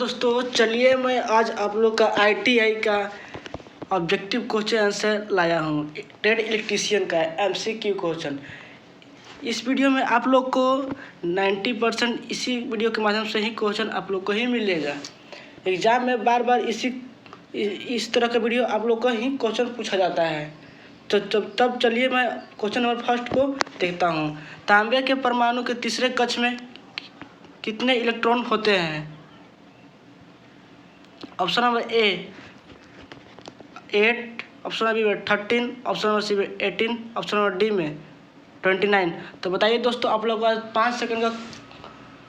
दोस्तों चलिए मैं आज आप लोग का ITI का ऑब्जेक्टिव क्वेश्चन आंसर लाया हूँ। ट्रेड इलेक्ट्रीशियन का MCQ क्वेश्चन। इस वीडियो में आप लोग को 90% इसी वीडियो के माध्यम से ही क्वेश्चन आप लोग को ही मिलेगा। एग्जाम में बार बार इस तरह का वीडियो आप लोग को ही क्वेश्चन पूछा जाता है। तो तब चलिए मैं क्वेश्चन नंबर फर्स्ट को देखता हूँ। तांबे के परमाणु के तीसरे कक्ष में कितने इलेक्ट्रॉन होते हैं? Option number A 8, option number B में 13, ऑप्शन नंबर सी में 18, ऑप्शन नंबर डी में 29। तो बताइए दोस्तों, आप लोग को 5 सेकंड का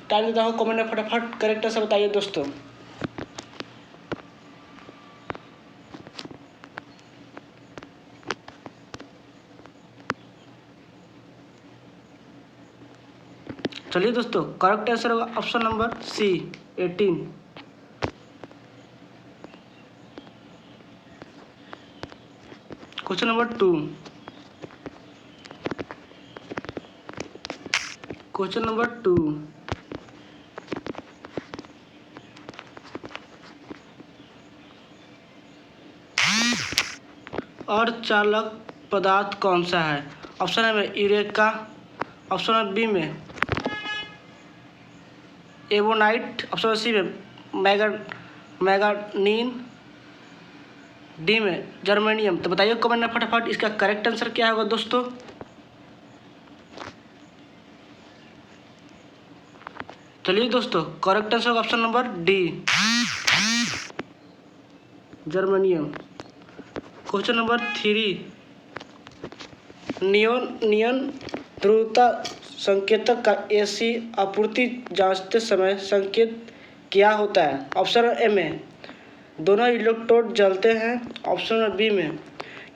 टाइम देता हूँ, कमेंट में फटाफट करेक्ट आंसर बताइए दोस्तों। चलिए दोस्तों, करेक्ट आंसर होगा option number C 18। Question number 2। Question number 2। अर्धचालक पदार्थ कौन सा है? ऑप्शन ए में यूरेका, ऑप्शन नंबर बी में एवोनाइट, ऑप्शन नंबर सी में मैंगनीज, डी में जर्मेनियम। तो बताइए कमेंट में फटाफट इसका करेक्ट आंसर क्या होगा दोस्तों। चलिए दोस्तों, करेक्ट आंसर होगा option number D germanium. Question number 3। नियन ध्रुवता संकेतक का AC आपूर्ति जांचते समय संकेत क्या होता है? ऑप्शन ए में दोनों इलेक्ट्रोड जलते हैं, ऑप्शन नंबर बी में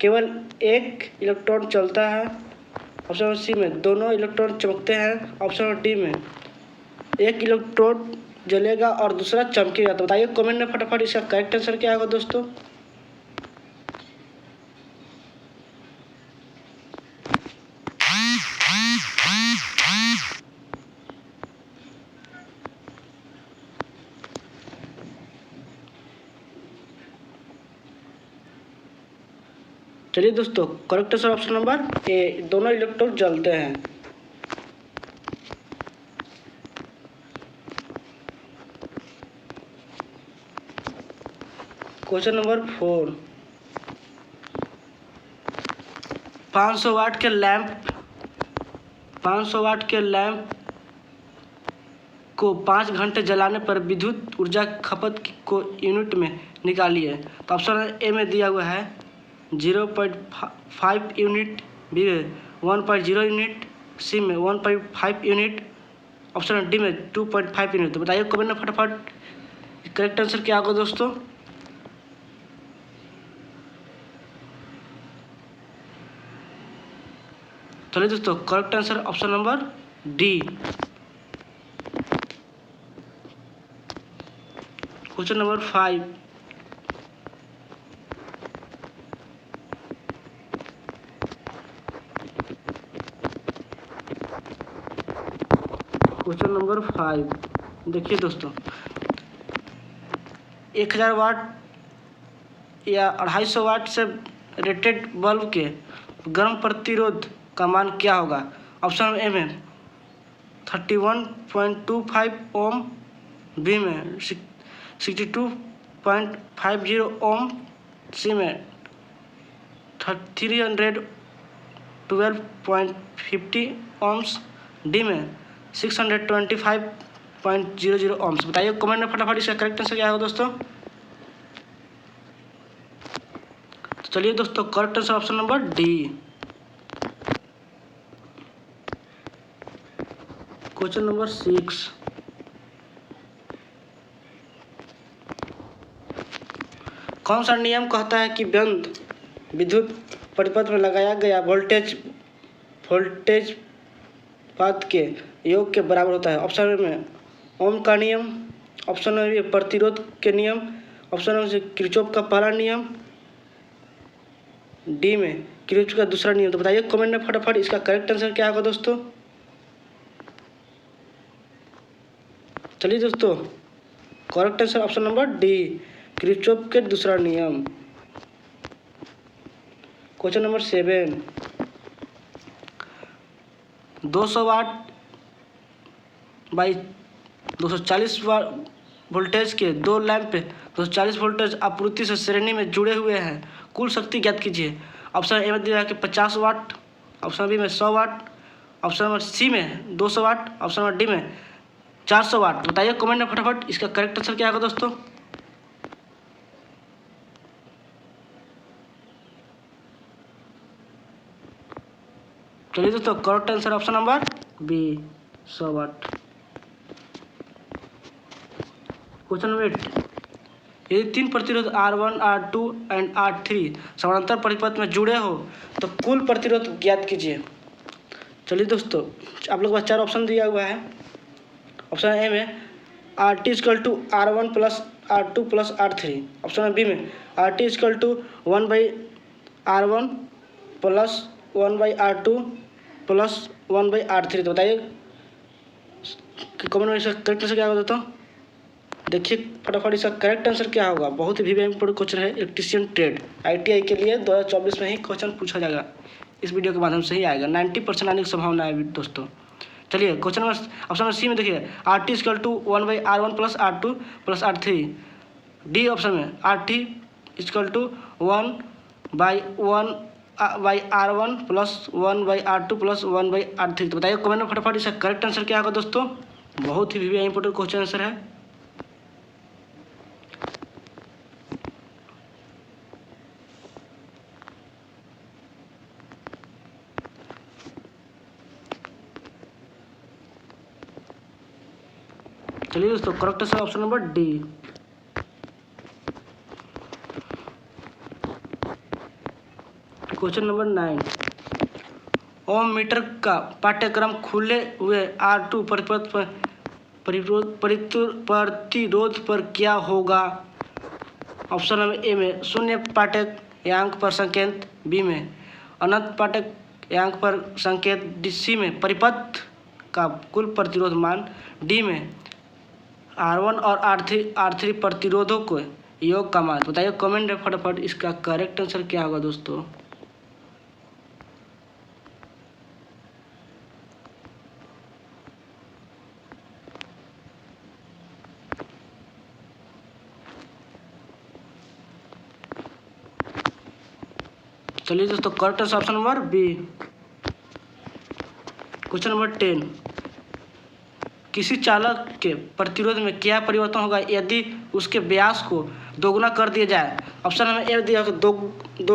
केवल एक इलेक्ट्रॉन चलता है, ऑप्शन नंबर सी में दोनों इलेक्ट्रॉन चमकते हैं, ऑप्शन नंबर डी में एक इलेक्ट्रोड जलेगा और दूसरा चमकेगा। तो बताइए कमेंट में फटाफट इसका करेक्ट आंसर क्या होगा दोस्तों। चलिए दोस्तों, करेक्ट आंसर ऑप्शन नंबर ए दोनों इलेक्ट्रोड जलते हैं। Question number 4। 500 वाट के लैंप को 5 घंटे जलाने पर विद्युत ऊर्जा खपत को यूनिट में निकालिए। तो ऑप्शन ए में दिया हुआ है 0.5 यूनिट, बी में 1.0 यूनिट, सी में 1.5 यूनिट, ऑप्शन डी में 2.5 यूनिट। तो बताइए कमेंट में फटाफट करेक्ट आंसर क्या होगा दोस्तों। चलिए दोस्तों, correct answer option number D. Question number 5। Question number 5 देखिए दोस्तों, 1000 वाट या 250 वाट से रेटेड बल्ब के गर्म प्रतिरोध का मान क्या होगा? ऑप्शन ए में 31.25 ओम, बी में 62.50 ओम, सी में 312.50 ओम्स, डी में 625.00 ओम्स। बताइए कमेंट में फटाफट इसका करेक्ट आंसर क्या होगा दोस्तों। तो चलिए दोस्तों, correct answer option number D. Question number 6। कौन सा नियम कहता है कि बंद विद्युत परिपथ में लगाया गया वोल्टेज पात के योग के बराबर होता है? ऑप्शन में ओम का नियम, ऑप्शन में प्रतिरोध के नियम, ऑप्शन में किरचॉफ का पहला नियम, डी में किरचॉफ का दूसरा नियम। तो बताइए कमेंट में फटाफट इसका करेक्ट आंसर क्या होगा दोस्तों। चलिए दोस्तों, correct answer option number D, Kirchhoff के दूसरा नियम। Question number 7, 200 watt by 240 voltage के दो लैंप 240 वोल्टेज आपूर्ति से श्रेणी में जुड़े हुए हैं, कुल शक्ति ज्ञात कीजिए। ऑप्शन ए में दिया है कि 50 वाट, ऑप्शन बी में 100 वाट, ऑप्शन नंबर सी में 200 वाट, ऑप्शन नंबर डी में 400 वाट। बताइए कमेंट में फटाफट इसका करेक्ट आंसर क्या होगा दोस्तों। चलिए दोस्तों, correct answer option number B, 100 watt. Question number 8, यदि 3 प्रतिरोध R1, R2 एंड R3 समानांतर परिपथ में जुड़े हो तो कुल प्रतिरोध ज्ञात कीजिए। चलिए दोस्तों, आप लोग के पास 4 ऑप्शन दिया हुआ है। ऑप्शन ए में RT = R1 + R2 + R3, option B में RT = 1/R1 + 1/R2 + 1/R3। तो बताइए कमेंट में इसका करेक्ट आंसर क्या होगा दोस्तों। देखिए फटाफट इसका करेक्ट आंसर क्या होगा। बहुत ही इंपॉर्टेंट क्वेश्चन है इलेक्ट्रीशियन ट्रेड, ITI के लिए 2024 में ही क्वेश्चन पूछा जाएगा। इस वीडियो के माध्यम से ही आएगा, 90% आने की संभावना है दोस्तों। चलिए question number option number C में देखिए, RT = 1/R1 + R2 + R3। D option में RT = 1/1/R1 + 1/R2 + 1/R3। तो बताइए कमेंट में फटाफट इसका करेक्ट आंसर क्या होगा दोस्तों। बहुत ही इंपॉर्टेंट क्वेश्चन आंसर है। चलिए दोस्तों, correct answer option number D. Question number 9, ओम मीटर का पाठ्यक्रम खुले हुए R2 परिपथ पर प्रतिरोध पर क्या होगा। ऑप्शन नंबर ए में 0 पाठ्ययांक पर संकेत, बी में अनंत पाठ्ययांक पर संकेत, सी में परिपथ का कुल प्रतिरोध मान, डी में R1 और R3 प्रतिरोधों को योग का मान। बताइए कमेंट में फटाफट इसका करेक्ट आंसर क्या होगा दोस्तों। चलिए दोस्तों, correct answer option number B. Question number 10, किसी चालक के प्रतिरोध में क्या परिवर्तन होगा यदि उसके व्यास को दोगुना कर दिया जाए। ऑप्शन नंबर ए दिया दो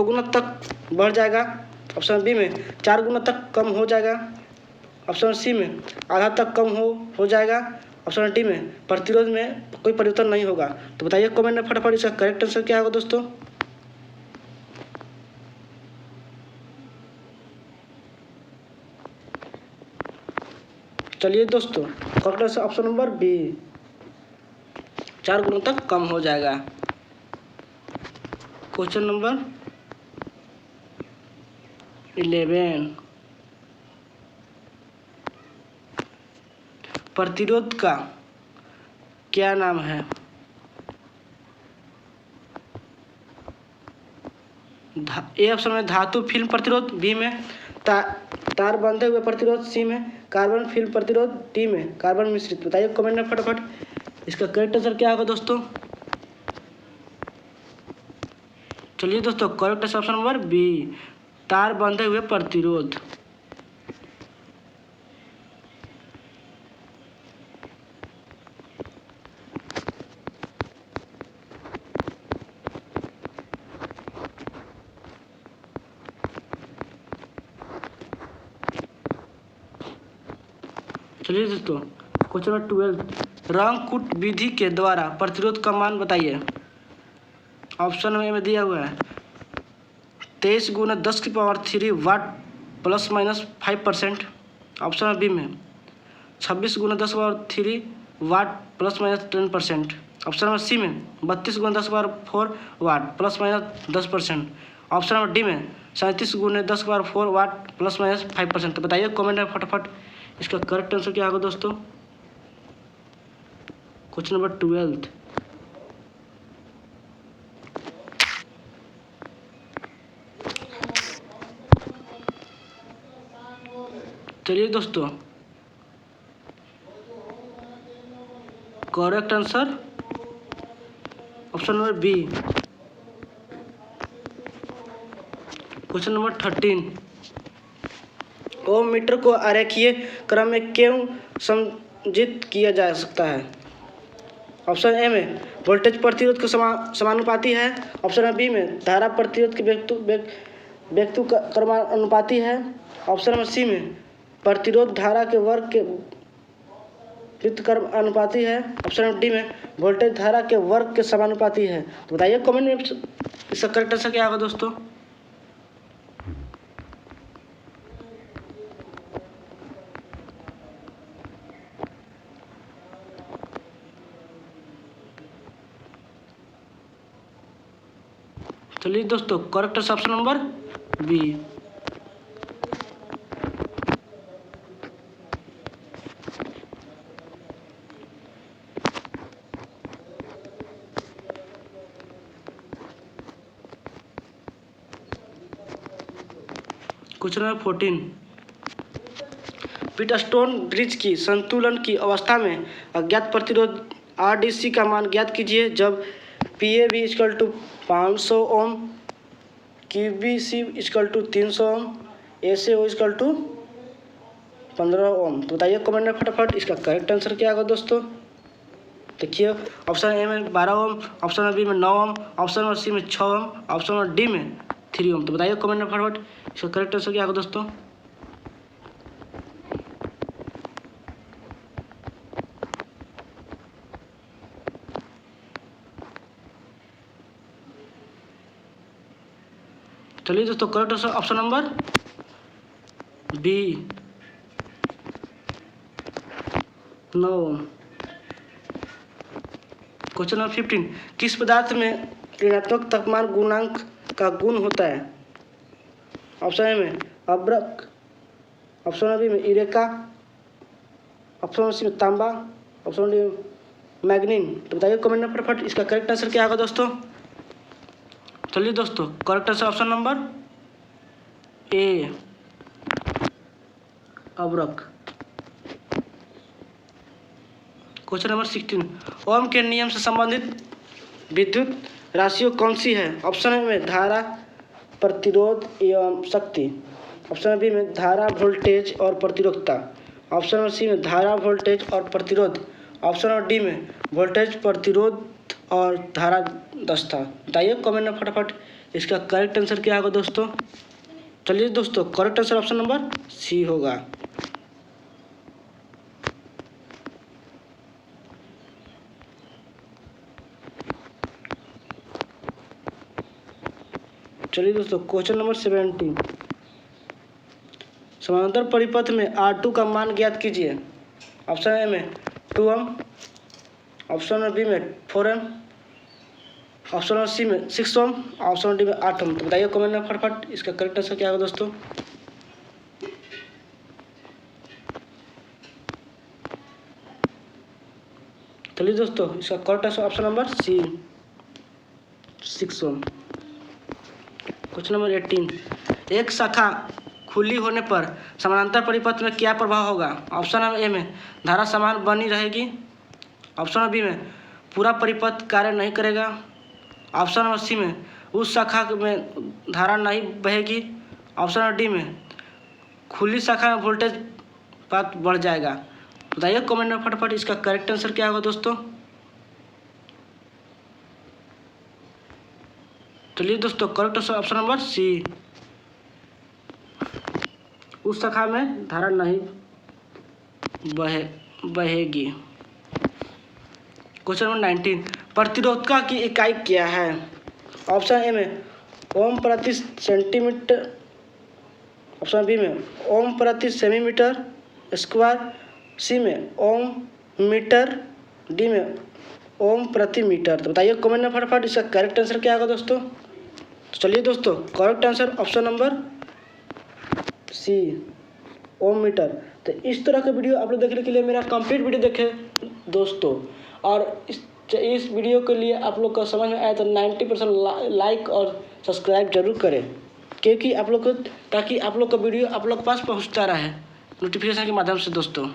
गुना तक बढ़ जाएगा, ऑप्शन बी में 4 गुना तक कम हो जाएगा, ऑप्शन सी में आधा तक कम हो जाएगा, ऑप्शन डी में प्रतिरोध में कोई परिवर्तन नहीं होगा। तो बताइए कमेंट में फटाफट इसका करेक्ट आंसर क्या होगा दोस्तों। चलिए दोस्तों, correct answer option number B, 4 गुना तक कम हो जाएगा। क्वेश्चन नंबर 11, प्रतिरोध का क्या नाम है। ए ऑप्शन में धातु फिल्म प्रतिरोध, बी में तार बंधे हुए प्रतिरोध, सी में कार्बन फिल्म प्रतिरोध, डी में कार्बन मिश्रित। बताइए कमेंट में फटाफट इसका करेक्ट आंसर क्या होगा दोस्तों। चलिए दोस्तों, correct answer option number B, तार बंधे हुए प्रतिरोध। चलिए दोस्तों, क्वेश्चन नंबर 12, रंगकूट विधि के द्वारा प्रतिरोध का मान बताइए। ऑप्शन में दिया हुआ है 23 × 10³ वाट ±5%, ऑप्शन बी में 26 × 10³ वाट ±10%, ऑप्शन नंबर सी में 32 × 10⁴ वाट ±10%, ऑप्शन नंबर डी में 37 × 10⁴ वाट ±5%। तो बताइए कमेंट में फटाफट इसका करेक्ट आंसर क्या होगा दोस्तों। क्वेश्चन नंबर 12, चलिए दोस्तों, correct answer option number B. Question number 13, ohm meter को आरेखीय क्रम में क्यों संचित किया जा सकता है? ऑप्शन ए में वोल्टेज प्रतिरोध के समानुपाती है। ऑप्शन बी में धारा प्रतिरोध के व्यक्तु क्रमानुपाती है। ऑप्शन नंबर सी में प्रतिरोध धारा के वर्ग के व्युत्क्रमानुपाती है। ऑप्शन नंबर डी में वोल्टेज धारा के वर्ग के समानुपाती है। तो बताइए कमेंट में इसका करेक्ट आंसर क्या होगा दोस्तों। चलिए दोस्तों, correct answer option number B. Question number 14, Wheatstone bridge की संतुलन की अवस्था में अज्ञात प्रतिरोध RDC का मान ज्ञात कीजिए जब PAV equal to 500 ohm, QBC equal to 300 ohm, ACO equal to 15 ohm. तो बताइए कमेंट में फटाफट इसका करेक्ट आंसर क्या होगा दोस्तों। देखिए, ऑप्शन ए में 12 ओम, ऑप्शन बी में 9 ओम, ऑप्शन नंबर सी में 6 ओम, ऑप्शन नंबर डी में 3 ओम। तो बताइए कमेंट में फटाफट इसका करेक्ट आंसर क्या होगा दोस्तों। चलिए दोस्तों, correct answer option number B 9 ohm. Question number 15, किस पदार्थ में ऋणात्मक तापमान गुणांक का गुण होता है? ऑप्शन ए में अब्रक, ऑप्शन बी में इरेका, ऑप्शन सी में तांबा, ऑप्शन डी में मैग्नीन। तो बताइए कमेंट में फटाफट इसका करेक्ट आंसर क्या होगा दोस्तों। चलिए दोस्तों, correct answer option number A अब्रक। क्वेश्चन नंबर 16, ओम के नियम से संबंधित विद्युत राशियों कौन सी है? ऑप्शन ए में धारा, प्रतिरोध एवं शक्ति, ऑप्शन बी में धारा, वोल्टेज और प्रतिरोधकता, ऑप्शन नंबर सी में धारा, वोल्टेज और प्रतिरोध, ऑप्शन नंबर डी में वोल्टेज, प्रतिरोध और धारा दक्षता। बताइए कमेंट में फटाफट इसका करेक्ट आंसर क्या होगा दोस्तों। चलिए दोस्तों, correct answer option number C होगा। चलिए दोस्तों, क्वेश्चन नंबर 17, समानांतर परिपथ में R2 का मान ज्ञात कीजिए। ऑप्शन ए में 2 ओम, ऑप्शन नंबर बी में 4 ओम, ऑप्शन नंबर सी में 6 ओम, ऑप्शन नंबर डी में 8 ओम। तो बताइए कमेंट में फटाफट इसका करेक्ट आंसर क्या होगा दोस्तों। चलिए दोस्तों, इसका correct answer option number C 6 ohm. Question number 18, एक शाखा खुली होने पर समानांतर परिपथ में क्या प्रभाव होगा? ऑप्शन नंबर ए में धारा समान बनी रहेगी, ऑप्शन नंबर बी में पूरा परिपथ कार्य नहीं करेगा, ऑप्शन नंबर सी में उस शाखा में धारा नहीं बहेगी, ऑप्शन नंबर डी में खुली शाखा में वोल्टेज पात बढ़ जाएगा। बताइए कमेंट में फटाफट इसका करेक्ट आंसर क्या होगा दोस्तों। चलिए दोस्तों, correct answer option number C, उस शाखा में धारा नहीं बहेगी। क्वेश्चन नंबर 19, प्रतिरोधकता की इकाई क्या है? ऑप्शन ए में ओम प्रति सेंटीमीटर, ऑप्शन बी में ओम प्रति सेमीमीटर स्क्वायर, सी में ओम मीटर, डी में ओम प्रति मीटर। तो बताइए कमेंट में फटाफट इसका करेक्ट आंसर क्या होगा दोस्तों। तो चलिए दोस्तों, correct answer option number C ohm metre. तो इस तरह का वीडियो आप लोग देखने के लिए मेरा कंप्लीट वीडियो देखें दोस्तों, और इस वीडियो के लिए आप लोग का समझ में आया तो 90% लाइक और सब्सक्राइब जरूर करें, क्योंकि आप लोग को, ताकि आप लोग का वीडियो आप लोग के पास पहुंचता रहे। नोटिफिकेशन के माध्यम से दोस्तों।